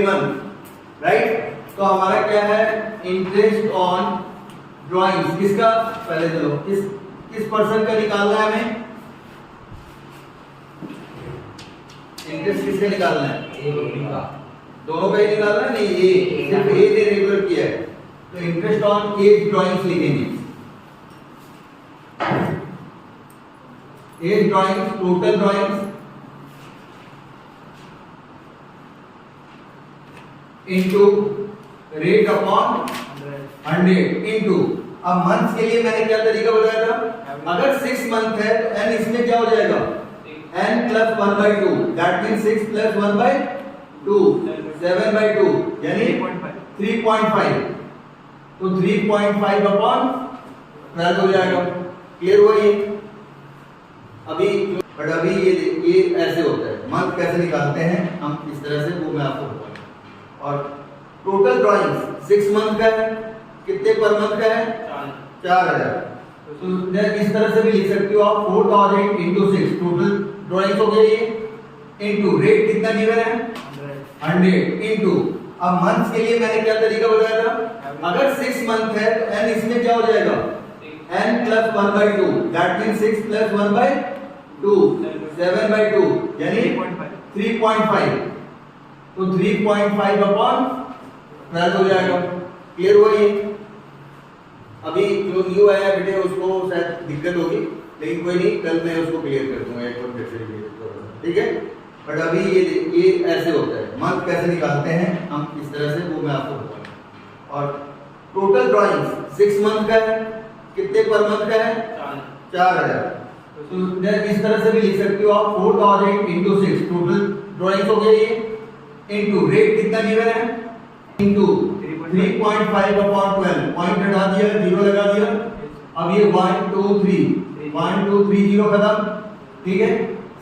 Month, right. तो हमारा क्या है, इंटरेस्ट ऑन ड्राइंग्स, किसका, पहले चलो किस पर्सन का निकालना है हमें, इंटरेस्ट किसका निकालना है, दोनों का ही निकालना है, नहीं ये सिर्फ ए ने रेगुलर किया है, तो इंटरेस्ट ऑन एज ड्राइंग्स लिखेंगे, as drawings, total drawings into rate upon 100 into, अब मंथ्स के लिए मैंने क्या तरीका बताया था, अगर 6 मंथ है तो n इसमें क्या हो जाएगा, n plus 1/2, that means 6 plus 1/2, 7/2 यानी 3.5, तो 3.5 अपॉन 12 हो जाएगा, क्लियर हुआ ये। अभी बट अभी ये ऐसे होता है, मंथ कैसे निकालते हैं हम इस तरह से, वो मैं आपको बताऊंगा। और टोटल ड्राइंग्स 6 मंथ का है, कितने पर मंथ का है, 4000, तो इस तरह से भी लिख सकते हो आप, 4000 into 6 टोटल ड्राइंग्स हो गए ये, इनटू रेट कितना गिवन है 100 इनटू, अब मंथ्स के लिए मैंने क्या तरीका बताया था, अगर 6 मंथ है तो n इसमें क्या हो जाएगा, n plus 1/2, that means 6 plus 1/2, 7/2 यानी 3.5, तो 3.5 अपॉन 12 हो जाएगा, क्लियर हुआ ये। अभी जो न्यू आया बेटे उसको शायद दिक्कत होगी, लेकिन कोई नहीं, कल मैं उसको क्लियर कर दूंगा एक बार फिर से, ठीक है। बट अभी ये ऐसे होता है, मंथ कैसे निकालते हैं हम इस तरह से, वो मैं आपको बताऊंगा। और टोटल ड्राइंग्स 6 मंथ का है, कितने पर मंथ का है, 4000, तो इस तरह से भी लिख सकते हो आप, 4000 into 6 टोटल ड्राइंग्स हो गए ये, इनटू रेट कितना गिवन है, इनटू 3.5 अपॉन 12, पॉइंट हटा दिया, 0 लगा दिया, अब ये 1 2 3 1 2 3 0 खत्म, ठीक है।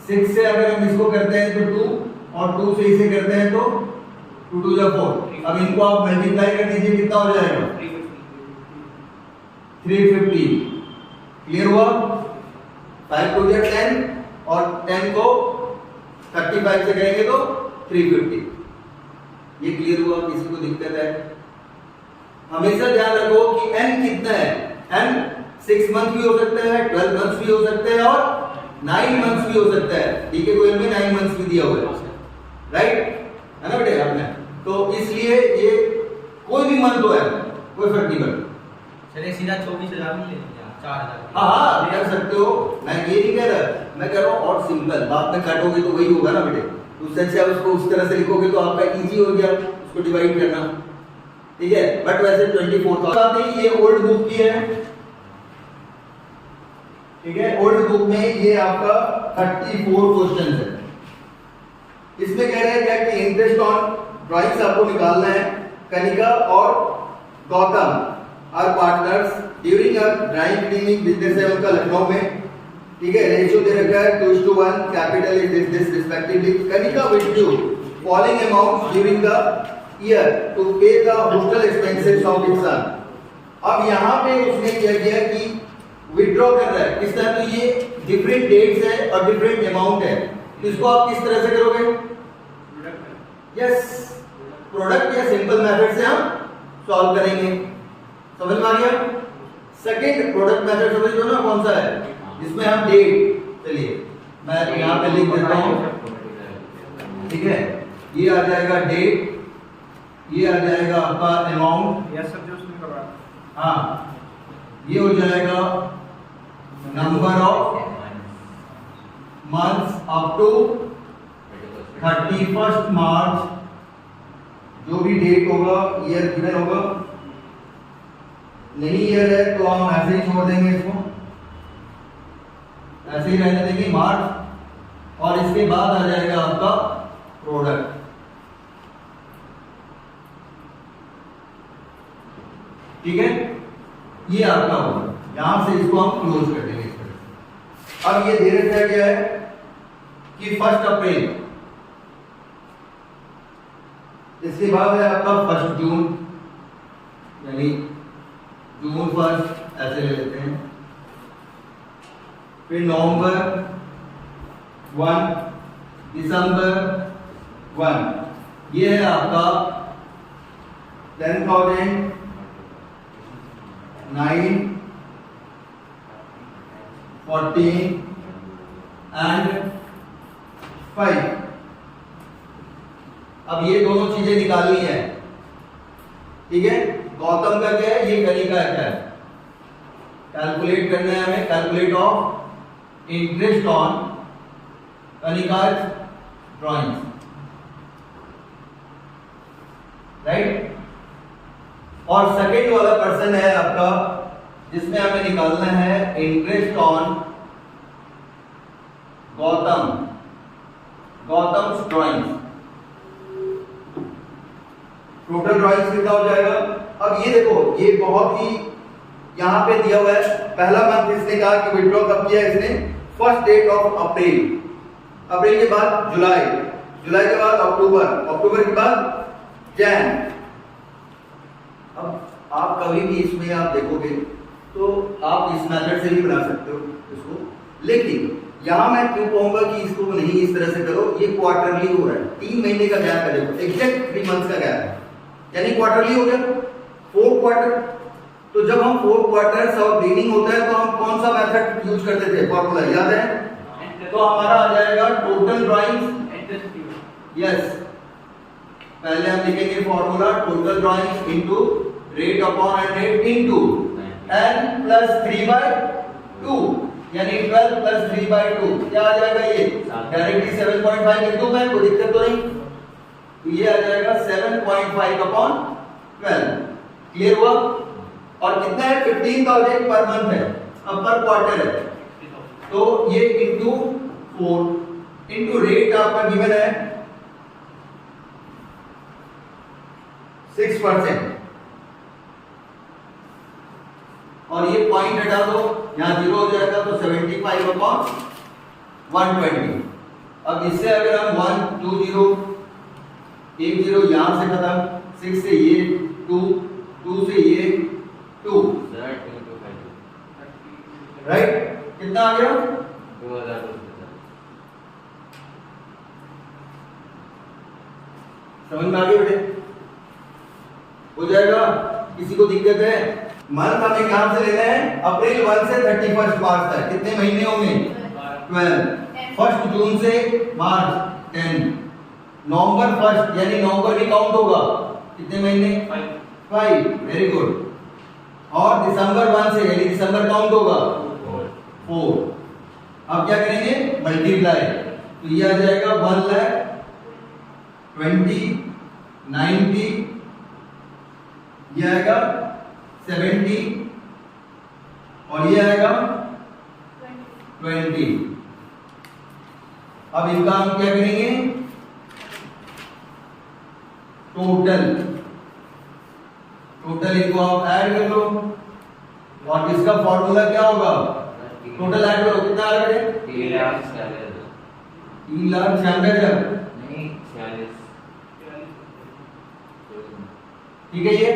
6 से अगर हम इसको करते हैं तो 2, और 2 से इसे करते हैं तो 2 2 जा 4, अब इनको आप मल्टीप्लाई कर दीजिए, कितना हो जाएगा 350, क्लियर हुआ। 5 2 जा 10, और 10 को 35 से करेंगे तो 350, ये क्लियर हुआ, किसी को दिक्कत है। हमेशा ध्यान रखो कि n कितना है, n 6 मंथ भी हो सकता है, 12 मंथ्स भी हो सकते हैं, और 9 मंथ्स भी हो सकता है, ठीक है, कोई में 9 मंथ्स भी दिया हुआ है, राइट है ना बेटे आपने, तो इसलिए ये कोई भी मंथ हो है, कोई फर्क नहीं पड़ता। चलिए सीधा 24,000 में ले लीजिए, 4,000। हाँ कर सकते हो, मैं ये नहीं कह रहा, मैं कह रहा हूँ और सिंपल, बाद में काटोगे तो वही होगा ना बेटे, उससे अच्छा उसको उस तरह से लिखोगे तो आपका इजी हो गया उसको डिवाइड करना, ठीक है। बट वैसे 24,000 ये ओल्ड बुक की है, ठीक है, ओल्ड बुक में ये आपका 34 क्वेश्चन है। इसमें कह रहे हैं क्या कि इंटरेस्ट ऑन ड्राइंग्स आपको निकालना है, कनिका और Gautam are partners during a drawing cleaning business है उनका लखनऊ में, ठीक है। रेशियो दे रखा है 2:1, capital is this respectively. Kanika withdrew following amount during the year to pay the hostel expenses of its son. अब यहाँ पे उसने क्या किया कि विड्रॉ कर रहा है, किस तरह, तो ये डिफरेंट डेट्स है और डिफरेंट अमाउंट है, तो इसको आप किस तरह से करोगे, यस प्रोडक्ट या सिंपल मेथड से हम सॉल्व करेंगे, समझ में आ गया। सेकंड प्रोडक्ट मेथड समझ लो ना कौन सा है, जिसमें हम डेट, चलिए मैं यहाँ पे लिख देता हूँ, ठीक है, ये आ जाएगा डेट, ये आ जाएगा आपका अमाउंट, यस सर जो उसमें करवा, हाँ ये हो जाएगा number of months up to 31 March, जो भी डेट होगा ईयर गिवन होगा, नहीं ईयर है तो हम ऐसे ही छोड़ देंगे, इसको ऐसे ही रहने देंगे मार्च, और इसके बाद आ जाएगा आपका प्रोडक्ट, ठीक है, ये आपका होगा। यहां से इसको हम क्लोज कर देंगे इस तरह से। अब ये दे रखा क्या है कि 1 अप्रैल, इसके बाद है आपका 1 जून, यानी जून 1 ऐसे ले लेते हैं, फिर नवंबर 1, दिसंबर 1, ये है आपका 10,000 9 14 एंड 5। अब ये दोनों चीजें निकालनी है, ठीक है। गौतम का क्या है, ये कनिका का है। कैलकुलेट करना है हमें, calculate of interest on Kanika's drawings, right. और सेकेंड वाला पर्सन है आपका जिसमें हमें निकालना है interest on Gautam drawings. Total drawings कितना हो जाएगा। अब ये देखो, ये बहुत ही यहां पे दिया हुआ है। पहला मंथ इसने कहा कि विड्रॉ कब किया इसने, फर्स्ट डेट ऑफ अप्रैल, अप्रैल के बाद जुलाई, जुलाई के बाद अक्टूबर, अक्टूबर के बाद जैन। अब आप कभी भी इसमें आप देखोगे तो आप इस मेथड से भी बना सकते हो इसको, लेकिन यहां मैं क्यों कहूंगा कि इसको नहीं इस तरह से करो। ये क्वार्टरली हो रहा है, 3 महीने का गैप है, देखो एग्जैक्ट 3 मंथ्स का गैप है, यानी क्वार्टरली हो गया, 4 क्वार्टर। तो जब हम 4 क्वार्टर्स और बिगिनिंग होता है तो हम कौन सा मेथड यूज करते थे, फॉर्मूला याद है। तो हमारा आ जाएगा टोटल ड्राइंग्स, यस, पहले हम लिखेंगे formula total drawings into rate upon 100 into n plus 3/2, यानी 12 प्लस 3/2 क्या आ जाएगा, ये डायरेक्टली 7.5 लिख दूं मैं, कोई दिक्कत तो नहीं। तो ये आ जाएगा 7.5 अपॉन 12, क्लियर हुआ। और कितना है, 15,000 पर मंथ है, अब पर क्वार्टर है, तो ये इनटू 4 इनटू रेट आपका गिवन है 6%, और ये पॉइंट हटा दो, यहां 0 हो जाएगा, तो 75 अपॉन 120। अब इससे अगर हम 1 2 0 1 0 यहां से खत्म, 6 से ये 2 2 से ये 2, राइट, कितना आ गया 2000। समझ में आ गया बेटे, हो जाएगा। किसी को दिक्कत है, मंथ हमें कहां से लेना है, अप्रैल 1 से 31 मार्च तक कितने महीने होंगे, 12, 1 जून से मार्च 10, नवंबर 1 यानी नवंबर भी काउंट होगा, कितने महीने 5, वेरी गुड। और दिसंबर 1 से यानी दिसंबर काउंट होगा 4। अब क्या करेंगे, मल्टीप्लाई, तो ये आ जाएगा 1 लाख 20 90, ये आएगा 70, और ये आएगा 20। अब इनका हम क्या करेंगे, टोटल इनको आप ऐड कर लो, और इसका फॉर्मूला क्या होगा, टोटल ऐड करो, कितना आ रहा है, 3,96,000, नहीं 46, ठीक है। ये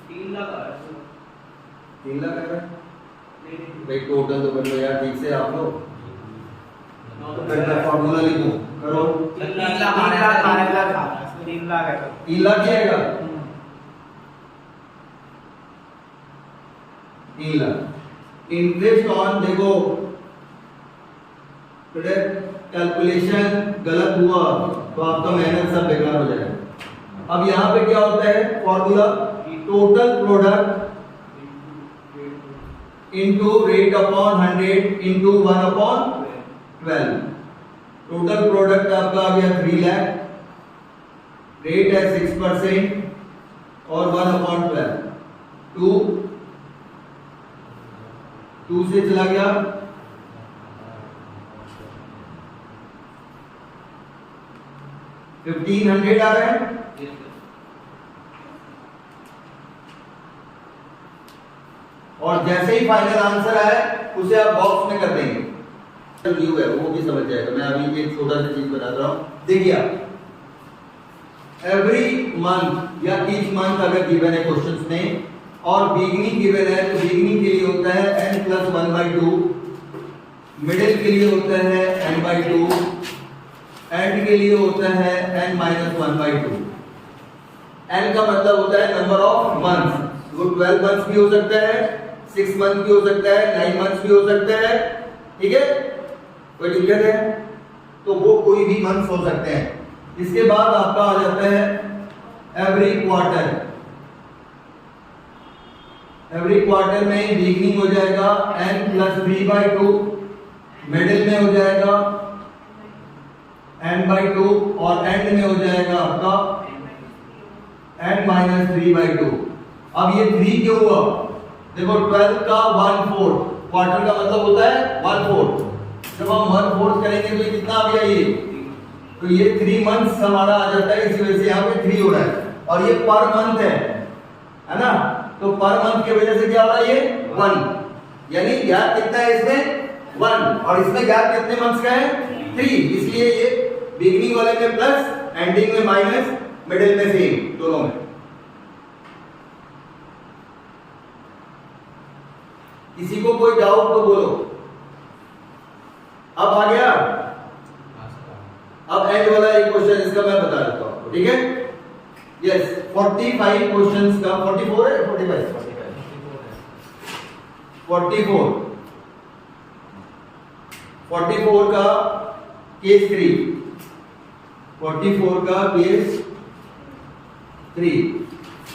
3 लाख आ रहा 3 लाख आ रहा है है। भाई, टोटल तो कर लो यार ठीक से आप लोग, तो फिर मैं फॉर्मूला लिखूं, करो 3 लाख आ रहा है, 3 लाख है। 3 लाख ही आएगा, 3 लाख। इंटरेस्ट ऑन, देखो कैलकुलेशन गलत हुआ तो आपका मेहनत सब बेकार हो जाएगा। अब यहां पे क्या होता है formula, total product into rate upon 100 into 1 upon 12। Total product आपका आ गया 3 लाख, रेट है 6% और 1 अपॉन 12, 2 से चला गया 1500 आ रहा है, और जैसे ही फाइनल आंसर आए उसे आप बॉक्स में कर देंगे, ड्यू है वो भी समझ जाएगा। मैं अभी एक छोटा सा चीज बता रहा हूं, देखिए एवरी मंथ या ईच मंथ अगर गिवन है क्वेश्चंस में और बिगनिंग गिवन है तो बिगनिंग के लिए होता है n+1/2, मिडिल के लिए होता है n/2 एंड के लिए होता है n माइनस 1/2। n का मतलब होता है नंबर ऑफ मंथ्स। वो 12 मंथ्स भी हो सकता है, 6 मंथ भी हो सकता है, 9 मंथ्स भी हो सकता है। ठीक है, कोई दिक्कत है तो वो कोई भी मंथ्स हो सकते हैं। इसके बाद आपका आ जाता है एवरी क्वार्टर। एवरी क्वार्टर में बिगिनिंग हो जाएगा n प्लस 3/2, मिडिल में हो जाएगा n/2 और एंड में हो जाएगा आपका n माइनस 3/2। अब ये 3 क्यों हुआ? देखो 12 का 1/4, क्वार्टर का मतलब होता है 1/4। जब हम 1/4 करेंगे तो ये कितना आ गया? ये तो ये 3 मंथ्स हमारा आ जाता है, इसी वजह से यहाँ पे 3 हो रहा है। और ये पर मंथ है ना, तो पर मंथ की वजह से क्या हो रहा है? ये 1, यानी गैप कितना है इसमें? 1, और इसमें गैप कितने मंथ्स का है? 3। इसलिए ये बिगिनिंग वाले में प्लस, एंडिंग में माइनस, मिडिल में सेम, दोनों में। किसी को कोई डाउट तो बोलो। अब आ गया? अब एंड वाला एक क्वेश्चन इसका मैं बता देता हूं, ठीक है? यस, 45 क्वेश्चंस का 44 है 45 44 का केस 3, 44 का केस 3।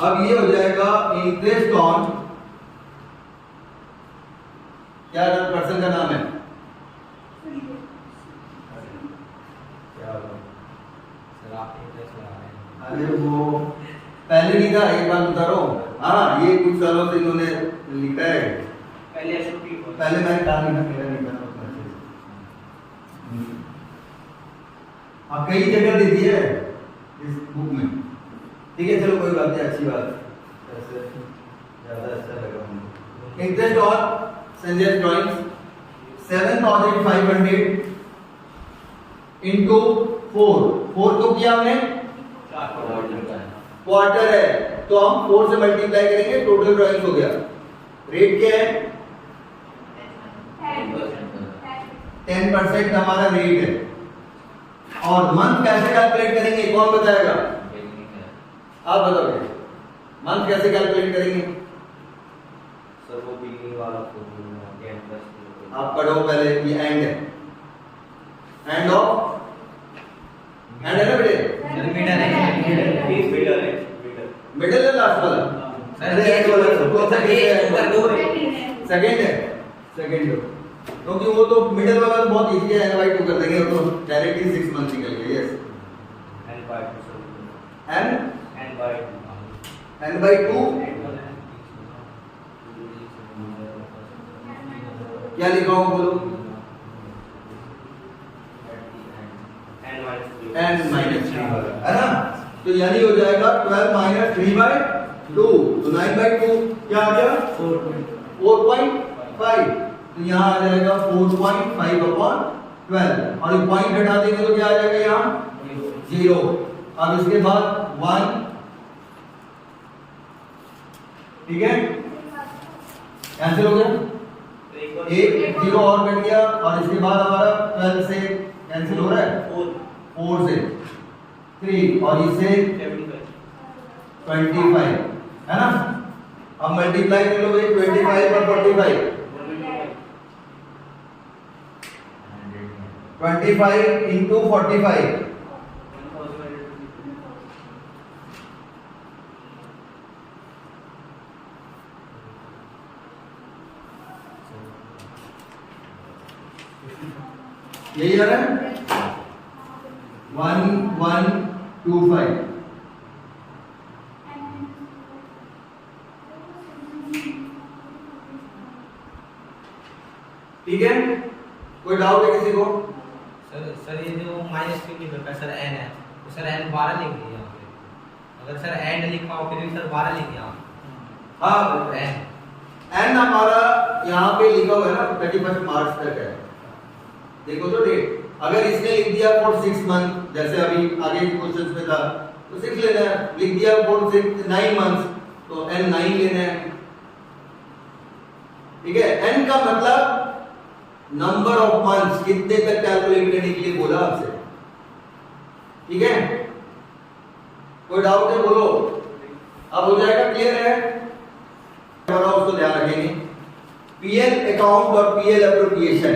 अब ये हो जाएगा इंटरेस्ट ऑन, क्या पर्सन का नाम है? अरे वो पहले नहीं था, एक बार बता रहा हूँ। हाँ, ये कुछ सालों से इन्होंने लिखा है। पहले मैंने कहा नहीं था, मेरा नहीं था उतना अच्छे से। आप कई जगह दे दिए इस बुक में, ठीक है? चलो कोई बात नहीं, अच्छी बात, ऐसे ज्यादा अच्छा लगा मुझे। Interest on Sanjay drawings 7500 into 4 तो किया हमने, क्वार्टर है तो हम 4 से मल्टीप्लाई करेंगे, टोटल ड्राइंग्स हो गया। रेट क्या है? 10% हमारा रेट है। और मंथ कैसे कैलकुलेट करेंगे, कौन बताएगा? आप बताओगे मंथ कैसे कैलकुलेट करेंगे? सर वो बिगिनिंग वाला आप पढ़ो पहले, ये एंड है, एंड ऑफ, एंड है ना बेटे? मिडिल है लास्ट वाला? अरे एंड वाला कौन सा केस है? सेकंड है, सेकंड हो, क्योंकि वो तो मिडिल वाला तो बहुत इजी है, n/2 कर देंगे, वो तो डायरेक्टली 6 मंथ निकल गया। यस, n/2 क्या लिखा हो बोलो? n माइनस 3 है ना, तो यानी हो जाएगा 12 माइनस 3/2, तो 9/2 क्या आ गया? 4.5, तो यहाँ आ जाएगा 4.5/12, और ये पॉइंट हटा देंगे तो क्या आ जाएगा? यहाँ 0। अब इसके बाद 1, ठीक है, कैंसिल हो गया, एक 0 और कट गया, और इसके बाद हमारा 12 से कैंसिल हो रहा है, 4 से 3, और इससे 25 है ना। अब मल्टीप्लाई कर लो भाई, 25 और 45, 25 इंटू 45, यही आ रहा है 1125। ठीक है, कोई डाउट है किसी को? सर ये जो माइनस क्यों लिखा है सर? n है तो सर n 12 लिख दिया यहाँ पे। अगर सर एंड लिखा हो फिर भी सर 12 लिख दिया। हाँ, n हमारा यहाँ पे लिखा हुआ है ना 31 मार्च तक है, देखो तो डेट। अगर इसने लिख दिया फॉर 6 मंथ, जैसे अभी आगे क्वेश्चंस में था, तो 6 लेना है। लिख दिया फॉर 9 मंथ्स, तो n 9 लेना है। ठीक है, n का मतलब नंबर ऑफ मंथ्स, कितने तक कैलकुलेट करने के लिए बोला आपसे। ठीक है, कोई डाउट है बोलो। अब हो जाएगा, क्लियर है, उसको ध्यान रखेंगे। पीएल अकाउंट और पीएल एप्रोप्रिएशन,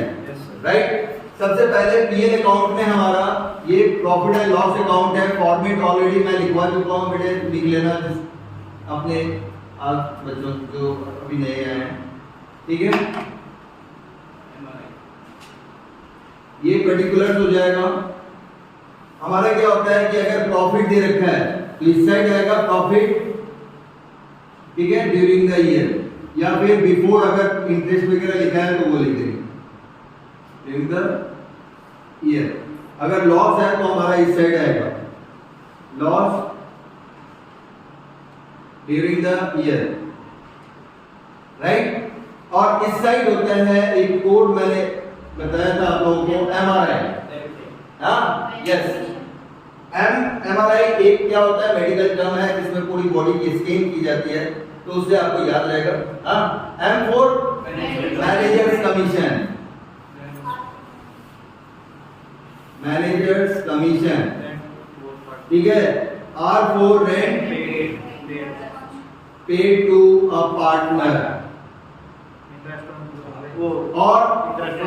राइट। सबसे पहले पीएल अकाउंट में हमारा ये प्रॉफिट एंड लॉस अकाउंट है, फॉर्मेट ऑलरेडी मैं लिखवा चुका हूं, बेटे लिख लेना अपने आप बच्चों जो अभी नए आए हैं, ठीक है। ये पर्टिकुलर हो जाएगा। हमारा क्या होता है कि अगर प्रॉफिट दे रखा है तो इस साइड आएगा प्रॉफिट, ठीक है, ड्यूरिंग द ईयर, या फिर बिफोर अगर इंटरेस्ट वगैरह लिखा है तो वो लिख देंगे ड्यूरिंग द ईयर। अगर लॉस है तो हमारा इस साइड आएगा loss during the year, right. और इस साइड होता है एक कोड मैंने बताया था आप लोगों को, एमआरआई। हाँ, यस, एमआरआई एक क्या होता है, मेडिकल टर्म है जिसमें पूरी बॉडी की स्कैन की जाती है, तो उससे आपको याद रहेगा। हाँ, M four managers commission, managers commission, ठीक है। R four rent paid to a partner, और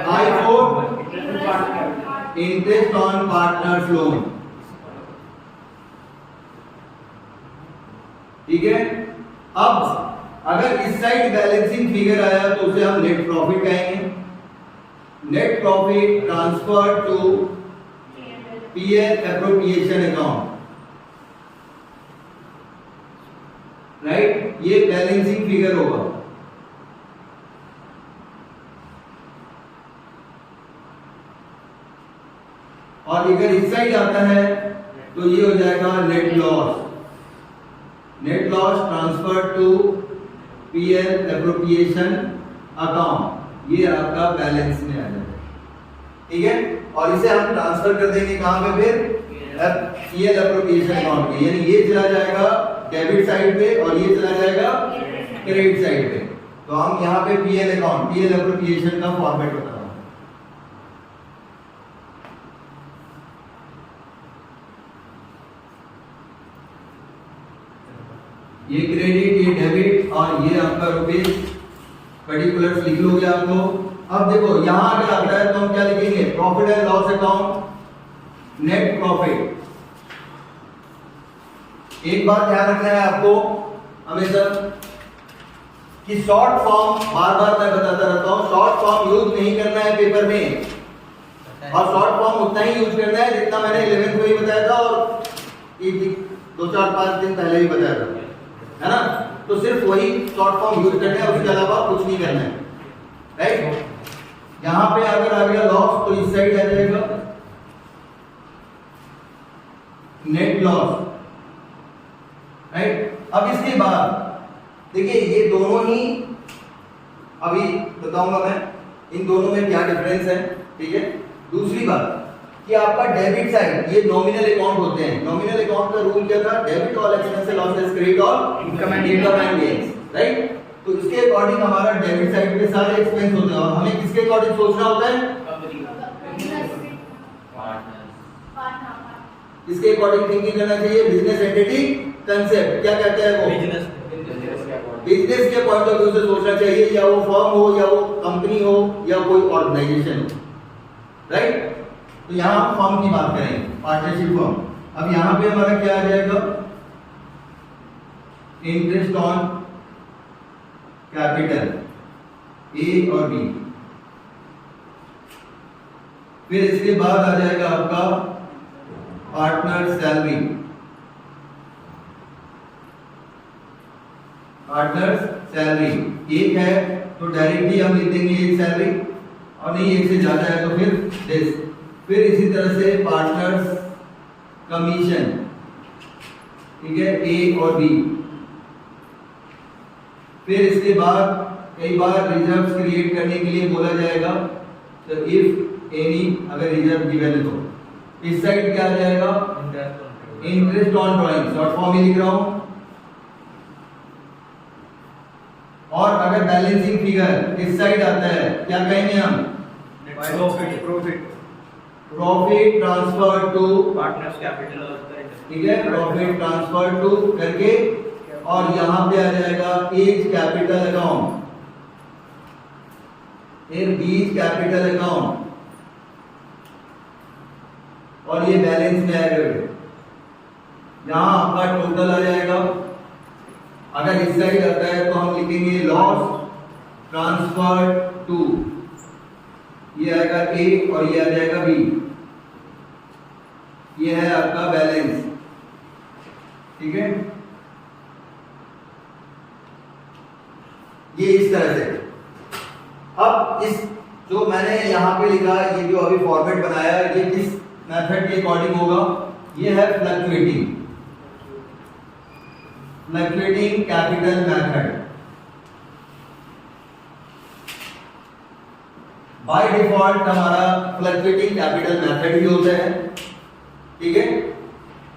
I four interest on partners loan, ठीक है। अब अगर इस साइड बैलेंसिंग फिगर आया तो उसे हम नेट प्रॉफिट कहेंगे। Net profit transfer to PL appropriation account, right, ये बैलेंसिंग फिगर होगा। और अगर इस साइड आता है तो ये हो जाएगा net loss, net loss transfer to PL appropriation account, ये आपका बैलेंस में आ जाएगा, ठीक है। और इसे हम ट्रांसफर कर देंगे कहां पे, फिर पीएल एप्रोप्रिएशन अकाउंट पे, यानी ये चला जाएगा डेबिट साइड पे और ये चला जाएगा क्रेडिट साइड पे। तो हम यहाँ पे पीएल अकाउंट, पीएल एप्रोप्रिएशन का फॉर्मेट होता है। ये क्रेडिट, ये डेबिट और ये आपका रुपीज, पर्टिकुलर्स लिख लोगे आप लोग। अब देखो यहां अगर आता है तो हम क्या लिखेंगे, profit and loss account, net profit. एक बात ध्यान रखना है आपको हमेशा कि शॉर्ट फॉर्म, बार बार मैं बताता रहता हूं, शॉर्ट फॉर्म यूज नहीं करना है पेपर में, और शॉर्ट फॉर्म उतना ही यूज करना है जितना मैंने 11th में ही बताया था और 2-4-5 दिन पहले ही बताया था, है ना। तो सिर्फ वही शॉर्ट फॉर्म यूज करना है, उसके अलावा कुछ नहीं करना है, राइट। यहां पे अगर आ गया लॉस तो इस साइड आ जाएगा नेट लॉस, राइट। अब इसके बाद देखिए ये दोनों ही अभी बताऊंगा मैं, इन दोनों में क्या डिफरेंस है, ठीक है। दूसरी बात कि आपका डेबिट साइड ये नॉमिनल अकाउंट होते हैं। नॉमिनल अकाउंट का रूल क्या था, debit all expenses losses credit all income and gains, right. तो इसके अकॉर्डिंग हमारा डेबिट साइड पे सारे एक्सपेंस होते हैं और हमें किसके अकॉर्डिंग सोचना होता है, इसके अकॉर्डिंग थिंकिंग करना चाहिए। बिजनेस एंटिटी कंसेप्ट क्या कहते हैं वो, बिजनेस के पॉइंट ऑफ व्यू से सोचना चाहिए, या वो फर्म हो या वो कंपनी हो या कोई ऑर्गेनाइजेशन हो, राइट। तो यहां हम फर्म की बात करेंगे, पार्टनरशिप फर्म। अब यहां पे हमारा क्या आ जाएगा, इंटरेस्ट ऑन कैपिटल ए और बी। फिर इसके बाद आ जाएगा आपका पार्टनर सैलरी, पार्टनर सैलरी एक है तो डायरेक्टली हम लिख देंगे एक सैलरी, और नहीं एक से ज्यादा है तो फिर दिस। फिर इसी तरह से पार्टनर्स कमीशन, ठीक है, ए और बी। फिर इसके बाद कई बार रिजर्व्स क्रिएट करने के लिए बोला जाएगा, तो इफ एनी अगर रिजर्व गिवन है तो इस साइड क्या आ जाएगा, interest on drawing, short form में लिख रहा हूं। और अगर बैलेंसिंग फिगर इस साइड आता है क्या कहेंगे हम, profit transfer to, partners capital और करेंट। ठीक है, प्रॉफिट ट्रांसफर टू करके, और यहां पे आ जाएगा एज कैपिटल अकाउंट, फिर बीज कैपिटल अकाउंट, और ये बैलेंस में आएगा। यहां आपका टोटल आ जाएगा। अगर इस साइड आता है तो हम लिखेंगे लॉस ट्रांसफर टू, ये आएगा ए और ये आ जाएगा बी। ये है आपका बैलेंस, ठीक है। ये इस तरह से। अब इस जो मैंने यहां पे लिखा, ये जो अभी फॉर्मेट बनाया, ये किस मेथड के अकॉर्डिंग होगा? ये है fluctuating capital method. By default हमारा फ्लक्चुएटिंग कैपिटल मेथड ही होता है, ठीक है।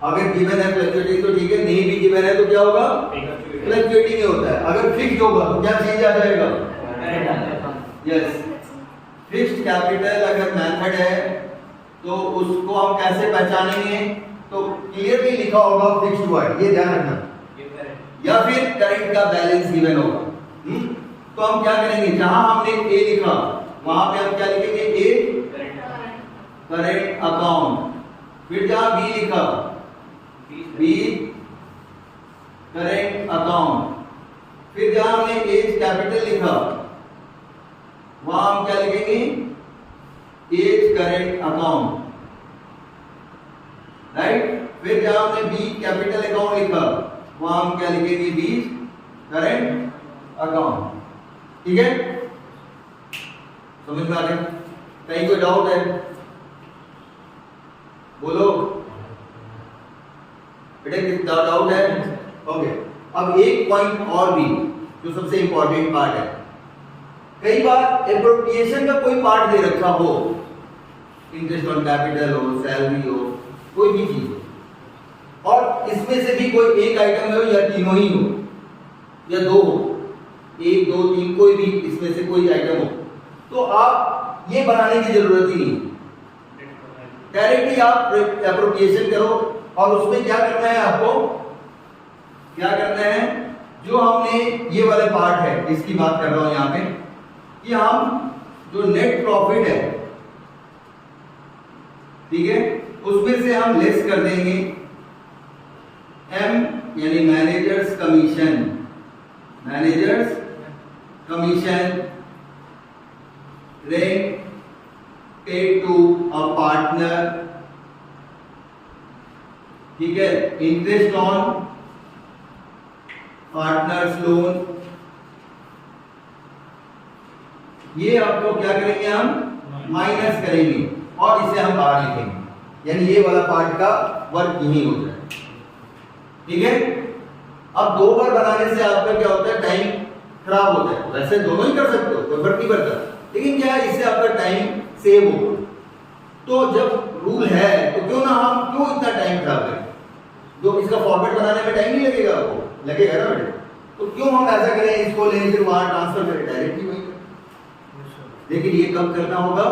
अगर गिवन है फ्लक्चुएटिंग तो ठीक है, नहीं भी गिवन है तो क्या होगा? फ्लक्चुएटिंग ही होता है। अगर फिक्स्ड होगा तो क्या चेंज आ जाएगा? यस, फिक्स्ड कैपिटल अगर मेथड है तो उसको हम कैसे पहचानेंगे? तो क्लियरली लिखा होगा फिक्स्ड वर्ड, ये ध्यान रखना, या फिर करंट का बैलेंस गिवन होगा। तो हम क्या करेंगे? जहां हमने ए लिखा वहां पे हम क्या लिखेंगे? ए करंट अकाउंट। फिर जहां बी लिखा, बी करंट अकाउंट। फिर जहां हमने एज कैपिटल लिखा वहां हम क्या लिखेंगे? As current account, right. फिर जहां हमने बी कैपिटल अकाउंट लिखा वहां हम क्या लिखेंगे? बी करंट अकाउंट, ठीक है। समझ में आ गया? कहीं कोई डाउट है? बोलो बेटा, कितना डाउट है? ओके। अब एक पॉइंट और भी जो सबसे इंपॉर्टेंट पार्ट है, कई बार एप्रोप्रिएशन का कोई पार्ट दे रखा हो, इंटरेस्ट ऑन कैपिटल हो, सैलरी हो, कोई भी चीज हो, और इसमें से भी कोई एक आइटम हो या तीनों ही हो या दो हो, एक दो तीन कोई भी इसमें से कोई आइटम हो, तो आप ये बनाने की जरूरत ही नहीं, डायरेक्टली आप एप्रोप्रिएशन करो। और उसमें क्या करना है आपको? क्या करना है? जो हमने ये वाले पार्ट है इसकी बात कर रहा हूं यहां पे, कि हम जो नेट प्रॉफिट है, ठीक है, उसमें से हम लेस कर देंगे एम, यानी managers commission, managers commission rent paid to a partner, ठीक है, इंटरेस्ट ऑन पार्टनर्स लोन। ये आपको क्या करेंगे? हम माइनस करेंगे और इसे हम बाहर लिखेंगे, यानी ये वाला पार्ट का वर्क यही हो जाए, ठीक है। अब दो बार बनाने से आपका क्या होता है? टाइम खराब होता है। वैसे दोनों ही कर सकते हो, कोई फर्क नहीं पड़ता, लेकिन क्या है, इससे आपका टाइम सेव होगा। तो जब रूल है तो क्यों ना हम क्यों इतना टाइम खराब करें? जो इसका फॉर्मेट बनाने में टाइम नहीं लगेगा, आपको लगेगा ना बेटे, तो क्यों हम ऐसा करें? इसको लेने फिर वहां ट्रांसफर करें, डायरेक्टली वहीं करें। लेकिन ये कब करना होगा?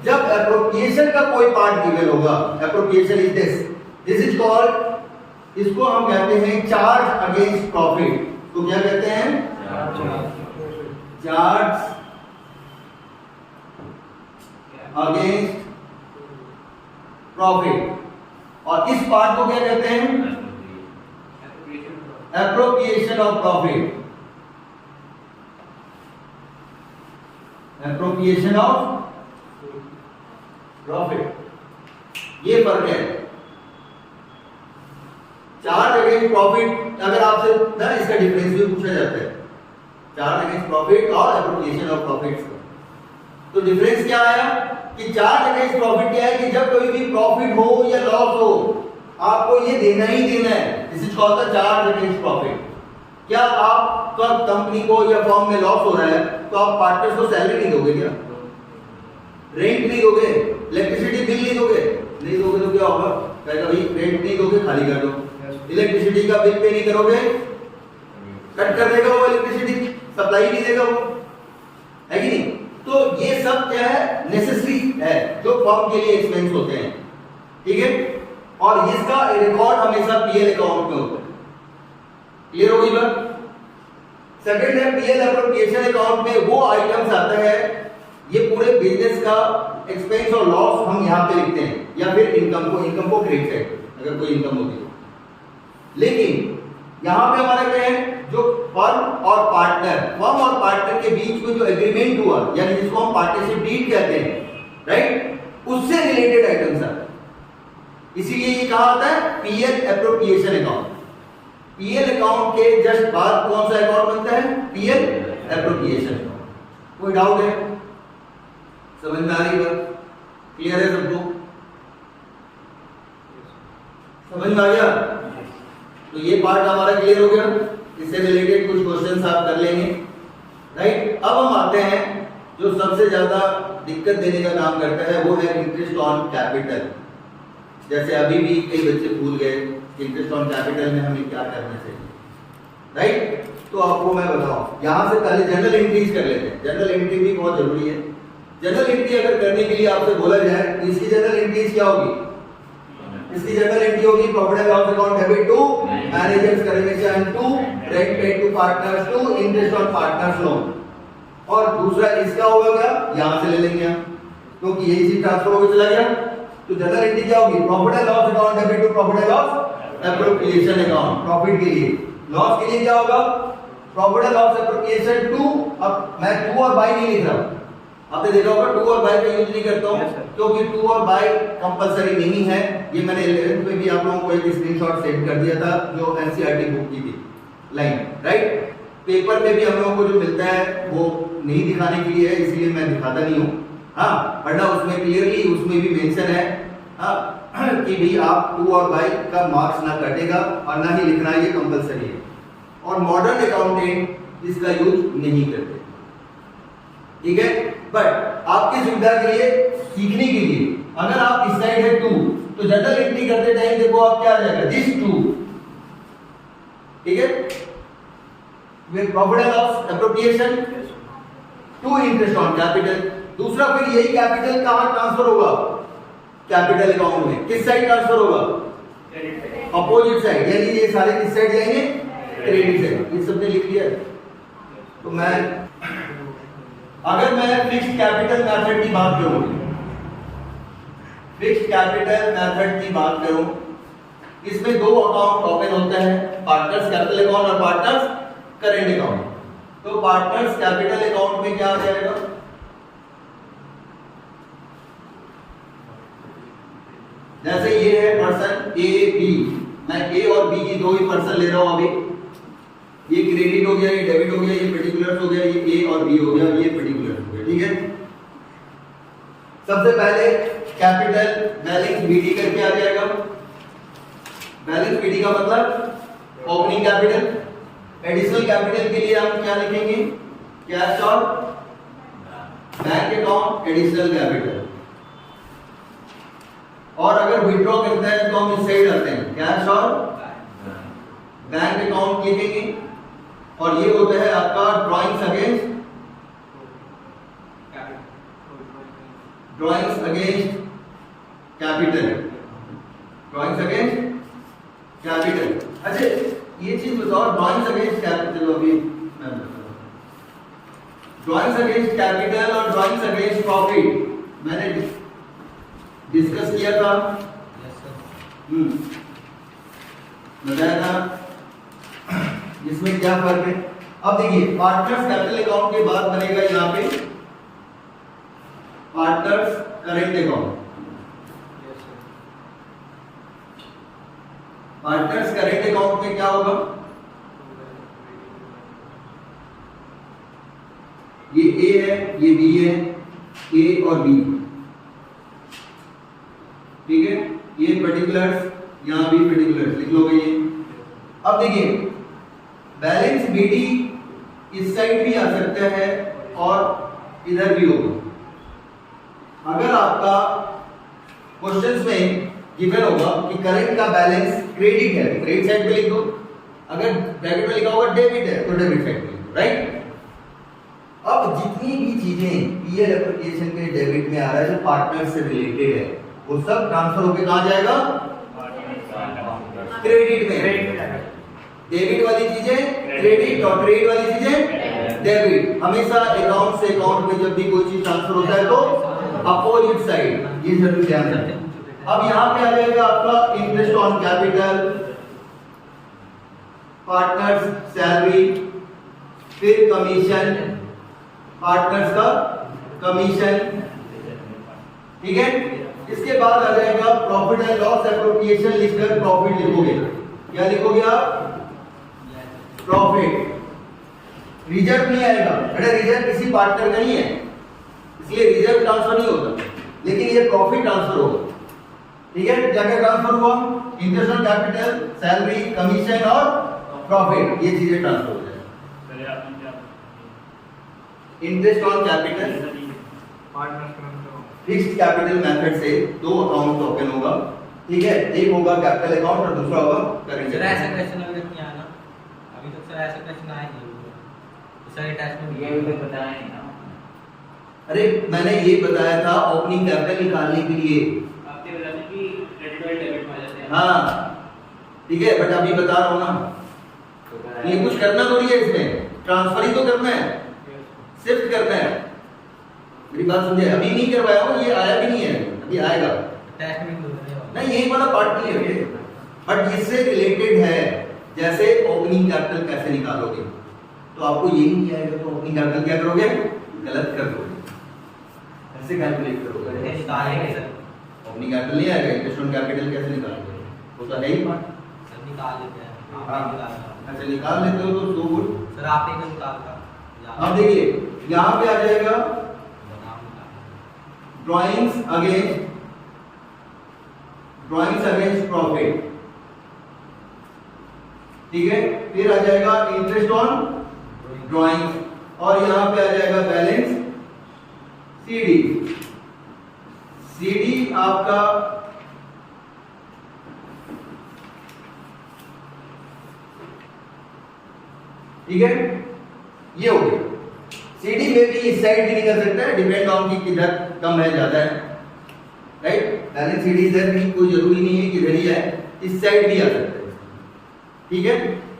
जब एप्रोप्रिएशन का कोई पार्ट गिवन होगा। Appropriation is this is called, इसको हम कहते हैं चार्ज अगेंस्ट प्रॉफिट। तो क्या कहते हैं? Charge against profit. और इस पार्ट को क्या कहते हैं? Appropriation of profit, appropriation of profit. ये फर्क है। चार्ज अगेंस्ट प्रॉफिट, अगर आपसे ना इसका डिफरेंस भी पूछा जाता है, चार्ज अगेंस्ट प्रॉफिट और एप्रोप्रिएशन ऑफ प्रॉफिट्स का, तो डिफरेंस क्या आया कि चार्ज अगेंस्ट प्रॉफिट क्या है कि जब कोई भी प्रॉफिट हो या लॉस हो, आपको ये देना ही देना है। This is called the charge against profit. क्या आपका कंपनी को या फर्म में लॉस हो रहा है तो आप पार्टनर्स को सैलरी नहीं दोगे क्या? रेंट नहीं दोगे? इलेक्ट्रिसिटी बिल नहीं दोगे? नहीं दोगे तो क्या होगा? कहेगा भाई रेंट नहीं दोगे, खाली कर दो। इलेक्ट्रिसिटी का बिल पे नहीं करोगे, कट कर देगा वो, इलेक्ट्रिसिटी सप्लाई नहीं देगा वो, है कि नहीं? तो ये सब क्या है? नेसेसरी है, जो फर्म के लिए एक्सपेंस होते हैं, ठीक है, और इसका रिकॉर्ड हमेशा पीएल अकाउंट में होता है। क्लियर हो गई बात? सेकंड है पीएल एप्रोप्रिएशन अकाउंट में वो आइटम्स आता है, ये पूरे बिजनेस का एक्सपेंस और लॉस हम यहाँ पे लिखते हैं, या फिर इनकम को क्रेडिट साइड अगर कोई इनकम होती है। लेकिन यहाँ पे हमारा क्या है, जो फर्म और पार्टनर के बीच में जो एग्रीमेंट हुआ, यानी जिसको हम पार्टनरशिप डीड कहते हैं, राइट, उससे रिलेटेड आइटम्स आते हैं। इसीलिए ये कहा आता है PL appropriation account. PL account के जस्ट बाद कौन सा अकाउंट बनता है? PL appropriation account. कोई डाउट है? समझ में आ रही बात? क्लियर है सबको? समझ में आ गया? तो ये पार्ट हमारा क्लियर हो गया। इससे रिलेटेड कुछ क्वेश्चंस आप कर लेंगे, राइट। अब हम आते हैं जो सबसे ज्यादा दिक्कत देने का काम करता है, वो है इंटरेस्ट ऑन कैपिटल। जैसे अभी भी कई बच्चे भूल गए इंटरेस्ट ऑन कैपिटल में हमें क्या करना चाहिए, राइट। तो आपको मैं बताऊं, यहां से पहले जनरल एंट्रीज कर लेते हैं। जनरल एंट्री भी बहुत जरूरी है। जनरल एंट्री अगर करने के लिए आपसे बोला जाए तो इसकी जनरल एंट्रीज क्या होगी? इसकी जनरल एंट्री होगी profit and loss account debit to managers commission to rent paid to partners to interest on partners loan. और दूसरा इसका होगा, यहां से ले लेंगे हम, क्योंकि यही चीज ट्रांसफर होकर चला गया। तो जनरल एंट्री क्या होगी? Profit and loss account debit to profit and loss appropriation account. Profit के लिए, लॉस के लिए क्या होगा? Profit and loss appropriation to. अब मैं टू और बाय नहीं लिख रहा हूं, आपने देखा होगा टू और बाय का यूज नहीं करता हूं, क्योंकि टू और बाय कंपलसरी नहीं है। ये मैंने 11th में भी आप लोगों को एक स्क्रीनशॉट सेंड कर दिया था, जो एनसीईआरटी बुक की थी लाइन, राइट। पेपर में भी हम लोगों को जो मिलता है वो नहीं दिखाने के लिए है, इसलिए मैं दिखाता नहीं हूं। हाँ, वरना उसमें क्लियरली उसमें भी मेंशन है कि भी आप टू और बाय का मार्क्स ना कटेगा और ना ही लिखना, ये कंपलसरी है। और मॉडर्न अकाउंटेंट इसका यूज नहीं करते, ठीक है। बट आपकी सुविधा के लिए, सीखने के लिए, अगर आप इस साइड है टू, तो जनरल एंट्री करते टाइम देखो आप क्या आ जाएगा, दिस टू, ठीक है, with profit and loss appropriation to interest on capital. दूसरा फिर यही कैपिटल कहां ट्रांसफर होगा? कैपिटल अकाउंट में। किस साइड ट्रांसफर होगा? अपोजिट साइड, यानी ये सारे किस साइड जाएंगे? Credit side. ये सबने लिख लिया है। तो मैं अगर मैं फिक्स्ड कैपिटल मेथड की बात करूं, फिक्स्ड कैपिटल मेथड की बात करूं, इसमें दो अकाउंट ओपन होता है, पार्टनर्स कैपिटल अकाउंट और पार्टनर्स करेंट अकाउंट। तो पार्टनर्स कैपिटल अकाउंट में क्या आ जाएगा? जैसे ये है पर्सन ए बी, मैं ए और बी की दो ही पर्सन ले रहा हूं अभी। ये क्रेडिट हो गया, ये डेबिट हो गया, ये पर्टिकुलर्स हो गया, ये ए और बी हो गया, ये पर्टिकुलर्स हो गया, ठीक है। सबसे पहले कैपिटल बैलेंस बीडी करके आ जाएगा। बैलेंस बीडी का मतलब ओपनिंग कैपिटल। एडिशनल कैपिटल के लिए हम क्या लिखेंगे? कैश और बैंक अकाउंट एडिशनल कैपिटल। और अगर विड्रॉ करते हैं तो हम इस साइड आते हैं, कैश और बैंक अकाउंट लिखेंगे। और ये होता है आपका drawings against capital, drawings against capital. अच्छा ये चीज बताओ, ड्रॉइंग्स अगेंस्ट कैपिटल, अभी मैं बताऊं, ड्रॉइंग्स अगेंस्ट कैपिटल और ड्रॉइंग्स अगेंस्ट प्रॉफिट मैंने डिस्कस किया था, बताया था इसमें क्या फर्क है। अब देखिए पार्टनर्स कैपिटल अकाउंट के बाद बनेगा यहाँ पे partners current account. Partners current account में क्या होगा? ये ए है, ये बी है, ए और बी, ठीक है। ये पर्टिकुलर्स, यहां भी पर्टिकुलर्स लिख लो ये। अब देखिए बैलेंस बीडी इस साइड भी आ सकता है और इधर भी होगा। अगर आपका क्वेश्चंस में गिवन होगा कि करंट का बैलेंस क्रेडिट है, क्रेडिट साइड पे लिख दो। अगर ब्रैकेट में लिखा होगा डेबिट है तो डेबिट साइड पे लिख दो, राइट। अब जितनी भी चीजें पीएल एप्लीकेशन के डेबिट में आ रहा है जो पार्टनर से रिलेटेड है वो सब ट्रांसफर होकर कहाँ जाएगा? क्रेडिट में। डेबिट वाली चीजें क्रेडिट और क्रेडिट वाली चीजें डेबिट। हमेशा अकाउंट से अकाउंट में जब भी कोई चीज ट्रांसफर होता है तो अपोजिट साइड, ये जरूर ध्यान रखें। अब यहाँ पे आ जाएगा आपका interest on capital, partners salary, फिर कमीशन, पार्टनर्स का कमीशन, ठीक है। इसके बाद आ जाएगा प्रॉफिट एंड लॉस एप्रोप्रिएशन, लिखकर प्रॉफिट लिखोगे। क्या लिखोगे आप? प्रॉफिट। रिजर्व नहीं आएगा, अरे रिजर्व किसी पार्टनर का नहीं है इसलिए रिजर्व ट्रांसफर नहीं होता, लेकिन ये प्रॉफिट ट्रांसफर होगा, ठीक है। क्या क्या ट्रांसफर हुआ? Interest on capital, salary, commission और प्रॉफिट, ये चीजें ट्रांसफर हो जाएगा। Interest on capital fixed capital method से दो अकाउंट ओपन होगा, ठीक है। एक होगा कैपिटल अकाउंट और दूसरा होगा करेंट सर ऐसा अकाउंट। क्वेश्चन अभी तक नहीं आया ना, अभी तक सर ऐसा क्वेश्चन आया नहीं सर, अटैचमेंट ये भी तो बताया नहीं ना। अरे मैंने ये बताया था ओपनिंग कैपिटल निकालने के लिए, आपने बताया था कि क्रेडिट और डेबिट में आ जाते हैं। हाँ ठीक है, बट अभी बता रहा हूँ ना, ये कुछ करना थोड़ी है, इसमें ट्रांसफर ही तो करना है, शिफ्ट करना है। मेरी बात समझे? अभी नहीं करवाया हूँ, ये आया भी नहीं है, अभी आएगा। अटैचमेंट नहीं यही वाला पार्ट नहीं है, बट इससे रिलेटेड है। जैसे ओपनिंग कैपिटल कैसे निकालोगे, तो आपको यही नहीं आएगा तो ओपनिंग कैपिटल क्या करोगे? गलत कर दोगे, ऐसे कैलकुलेट करोगे। निकालेंगे सर, ओपनिंग कैपिटल नहीं आएगा, इंटरेस्ट ऑन कैपिटल कैसे निकालोगे? वो तो है ही पार्ट। सर निकाल लेते हैं, हाँ। आप निकाल अच्छा निकाल लेते हो तो सो गुड। सर आप एक निकाल का अब देखिए यहाँ पे आ जाएगा ड्राइंग्स अगेंस्ट प्रॉफिट, ठीक है। फिर आ जाएगा इंटरेस्ट ऑन ड्राइंग्स, और यहाँ पे आ जाएगा बैलेंस सीडी आपका ठीक है, ये हो गया। सीडी में भी इस साइड भी निकल सकता है, डिपेंड ऑन कि किधर कम है ज्यादा है, राइट। बैलेंस सीडी इधर भी कोई जरूरी नहीं है कि इधर ही है, इस साइड भी आ सकता है, ठीक है।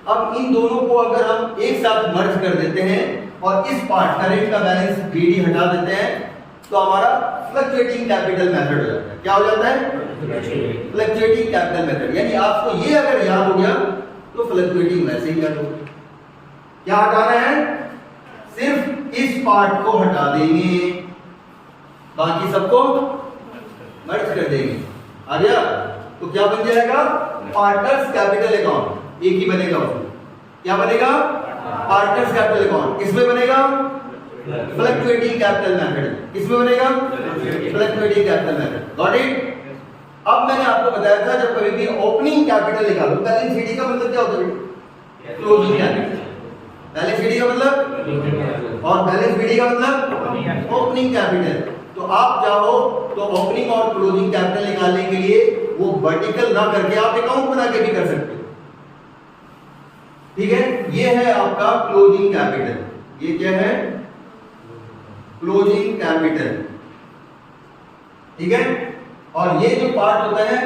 अब इन दोनों को अगर हम एक साथ मर्ज कर देते हैं और इस पार्ट करेंट का बैलेंस बीडी हटा देते हैं तो हमारा फ्लक्चुएटिंग कैपिटल मेथड हो जाता है। क्या हो जाता है? Fluctuating capital method. यानी आपको ये अगर याद हो गया तो फ्लक्चुएटिंग वैसे ही याद हो गया। क्या हटाना है? सिर्फ इस पार्ट को हटा देंगे, बाकी सबको मर्ज कर देंगे। आ गया? तो क्या बन जाएगा? पार्टनर्स कैपिटल अकाउंट, एक ही बनेगा उसमें। क्या बनेगा? Partners capital account. किसमें बनेगा? Fluctuating capital method. किसमें बनेगा? Fluctuating capital method. Got it? अब मैंने आपको बताया था जब कभी भी ओपनिंग कैपिटल निकालो, बैलेंस शीट का मतलब क्या होता है? Closing capital. बैलेंस शीट का मतलब और बैलेंस शीट का मतलब ओपनिंग कैपिटल। तो आप चाहो तो ओपनिंग और क्लोजिंग कैपिटल निकालने के लिए वो वर्टिकल ना करके आप अकाउंट बना के भी कर सकते हो, ठीक है। ये है आपका क्लोजिंग कैपिटल। ये क्या है? क्लोजिंग कैपिटल, ठीक है। और ये जो पार्ट होता है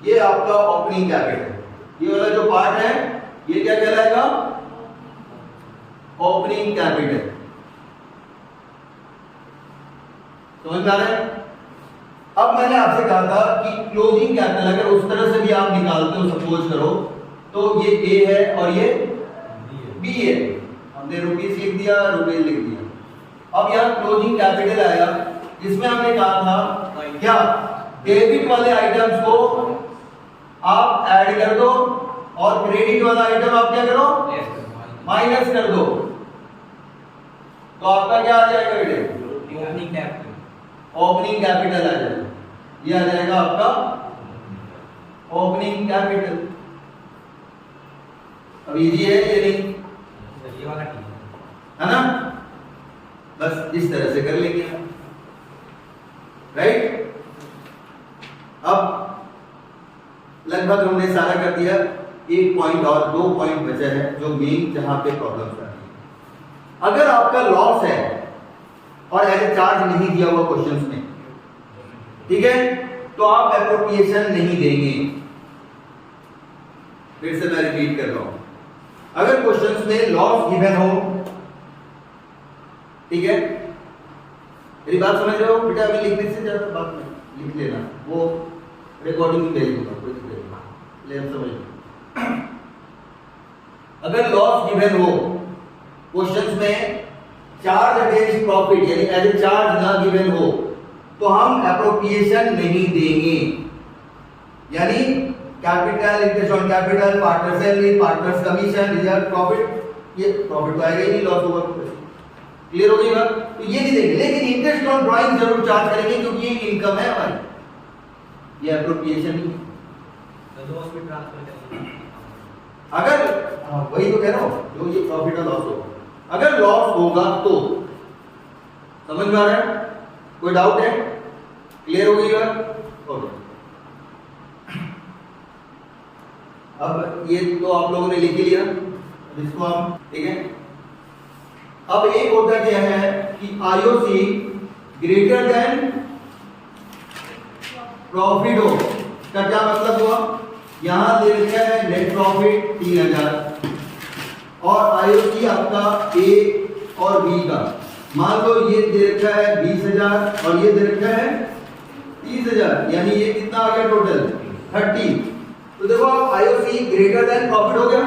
ये आपका ओपनिंग कैपिटल। ये वाला जो पार्ट है ये क्या कहलाएगा? Opening capital. समझ में आ रहा है? अब मैंने आपसे कहा था कि क्लोजिंग कैपिटल अगर उस तरह से भी आप निकालते हो, सपोज करो तो ये ए है और ये बी है। हमने रुपीस लिख दिया, रुपीस लिख दिया। अब यहाँ क्लोजिंग कैपिटल आया जिसमें हमने कहा था क्या? डेबिट वाले आइटम्स को आप ऐड कर दो और क्रेडिट वाला आइटम आप क्या करो? माइनस कर दो। तो आपका क्या आ जाएगा बेटे? Opening capital. ओपनिंग कैपिटल आ जाएगा। ये आ जाएगा आपका ओपनिंग कैपिटल। अब इजी है ये नहीं? ये वाला ठीक है ना? बस इस तरह से कर लेंगे, राइट। अब लगभग हमने सारा कर दिया। एक पॉइंट और 2 पॉइंट बचा है जो मेन जहां पे प्रॉब्लम आती है। अगर आपका लॉस है और एज ए चार्ज नहीं दिया हुआ क्वेश्चंस में, ठीक है, तो आप एप्रोप्रिएशन नहीं देंगे। फिर से मैं रिपीट कर रहा हूं, अगर क्वेश्चंस में लॉस गिवन हो, ठीक है, मेरी बात समझ रहे हो बेटा? अभी लिखने से ज्यादा बात में लिख लेना, वो रिकॉर्डिंग में भेज दूंगा, कोई दिक्कत नहीं, ले हम समझ लो। अगर लॉस गिवन हो क्वेश्चंस में, चार्ज अगेंस्ट प्रॉफिट यानी एज ए चार्ज ना गिवन हो, तो हम एप्रोप्रिएशन नहीं देंगे। यानी capital, interest on capital, partner salary, partners commission, reserve profit, ये प्रॉफिट तो आएगा ही नहीं, लॉस होगा। क्लियर हो गई बात? तो ये नहीं देंगे, लेकिन इंटरेस्ट ऑन ड्राइंग जरूर चार्ज करेंगे क्योंकि ये इनकम है हमारी, ये एप्रोप्रिएशन नहीं। तो लॉस भी ट्रांसफर करेंगे अगर वही तो कह रहा हूं, जो ये प्रॉफिट और लॉस होगा, अगर लॉस होगा तो समझ में आ रहा है? कोई डाउट है? क्लियर हो गई बात? ओके, अब ये तो आप लोगों ने लिख लिया, अब इसको हम, ठीक है। अब एक होता क्या है कि आईओसी ग्रेटर देन प्रॉफिट हो, का क्या मतलब हुआ? यहां दे रखा है नेट प्रॉफिट 3000 और आईओसी आपका ए और बी का, मान लो ये दे रखा है 20000 और ये दे रखा है 30000, यानी ये कितना आ गया टोटल 30। तो देखो आप आईओसी ग्रेटर देन प्रॉफिट हो गया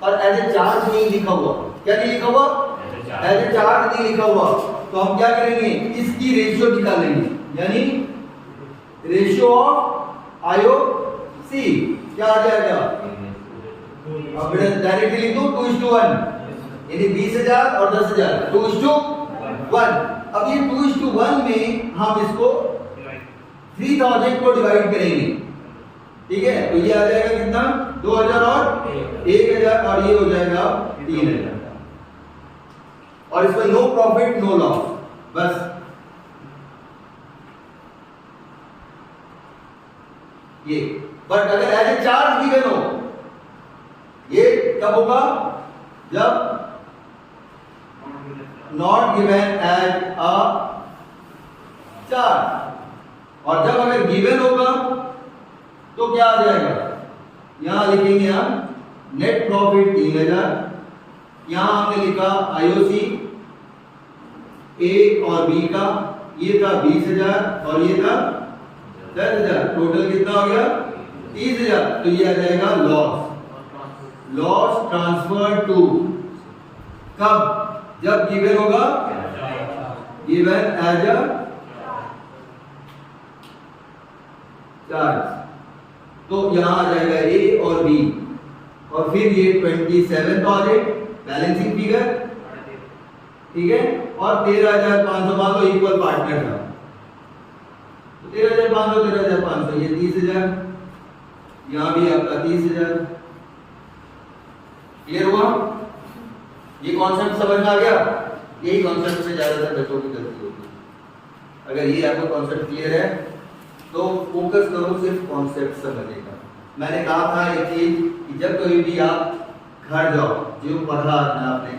और एज ए चार्ज नहीं लिखा हुआ। क्या नहीं लिखा हुआ? एज ए चार्ज नहीं लिखा हुआ। तो हम क्या करेंगे, इसकी रेशियो निकालेंगे, यानी रेशियो ऑफ आईओसी क्या आ जाएगा? अब डायरेक्टली लिख दो 2:1, यानी 20000 और 10000 2:1। अब ये 2:1 में हम इसको 3000 को डिवाइड करेंगे, ठीक है, तो ये आ जाएगा कितना? 2000 और 1000 और ये हो जाएगा 3000। और इसमें नो प्रॉफिट नो लॉस, बस। ये बट अगर एज ए चार्ज गिवन हो, ये कब होगा? जब not given as a charge. और जब अगर गिवन होगा तो क्या आ जाएगा? यहां लिखेंगे हम नेट प्रॉफिट 3000, यहां हमने लिखा आईओसी ए और बी का, ये था 20000 और ये था 10000, टोटल कितना हो गया? 30000। तो ये आ जाएगा लॉस। लॉस ट्रांसफर टू, कब? जब गिवन होगा, गिवन एज अ चार्ज, तो यहां आ जाएगा ए और बी, और फिर ये 27 ऑडिट बैलेंसिंग फिगर, ठीक है, और 13500 मान लो इक्वल पार्टनर था, तो 13500 13500, ये 30000, यहां भी आपका 30000। क्लियर हुआ? ये कॉन्सेप्ट समझ में आ गया? यही कॉन्सेप्ट में ज्यादातर बच्चों की गलती होती है। अगर ये आपको कॉन्सेप्ट क्लियर है तो फोकस करो सिर्फ कॉन्सेप्ट समझने का। मैंने कहा था एक चीज कि जब कभी भी आप घर जाओ, जो पढ़ा आपने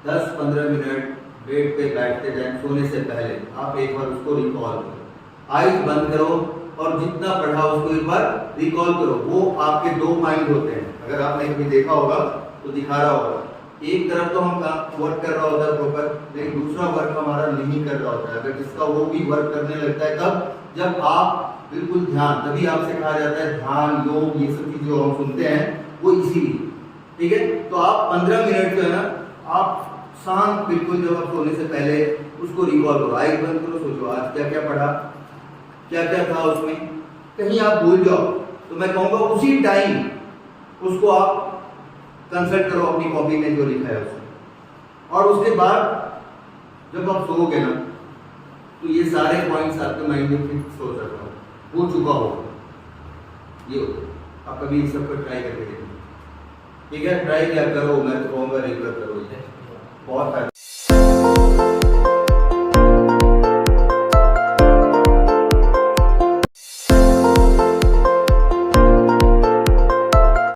10-15 मिनट बेड पे बैठते जाए सोने से पहले, आप एक बार उसको रिकॉल करो, आइज बंद करो और जितना पढ़ा उसको एक बार रिकॉल करो। वो आपके दो माइंड होते हैं, अगर आपने कभी देखा होगा तो दिखा रहा होगा। एक तरफ तो हम वर्क कर रहा होता है प्रॉपर, लेकिन दूसरा वर्क हमारा नहीं कर रहा होता है। अगर जिसका वो भी वर्क करने लगता है तब, जब आप बिल्कुल ध्यान, तभी आपसे कहा जाता है ध्यान, योग, ये सब चीजें हम सुनते हैं वो इसीलिए, ठीक है। तो आप 15 मिनट जो है ना, आप शांत बिल्कुल जब आप सोने से पहले उसको रिकॉल करो, आइज बंद करो, सोचो आज क्या क्या पढ़ा, क्या क्या था उसमें, कहीं आप भूल जाओ तो मैं कहूँगा उसी टाइम उसको आप कंसल्ट करो अपनी कॉपी में जो लिखा है उसको, और उसके बाद जब आप सोओगे ना तो ये सारे पॉइंट्स आपके माइंड में फिक्स हो सकता हो चुका होगा। ये आप कभी इस सब पर ट्राई करके देखिए, ठीक है। ट्राई क्या करो, मैं तो कहूँगा रेगुलर करो, ये बहुत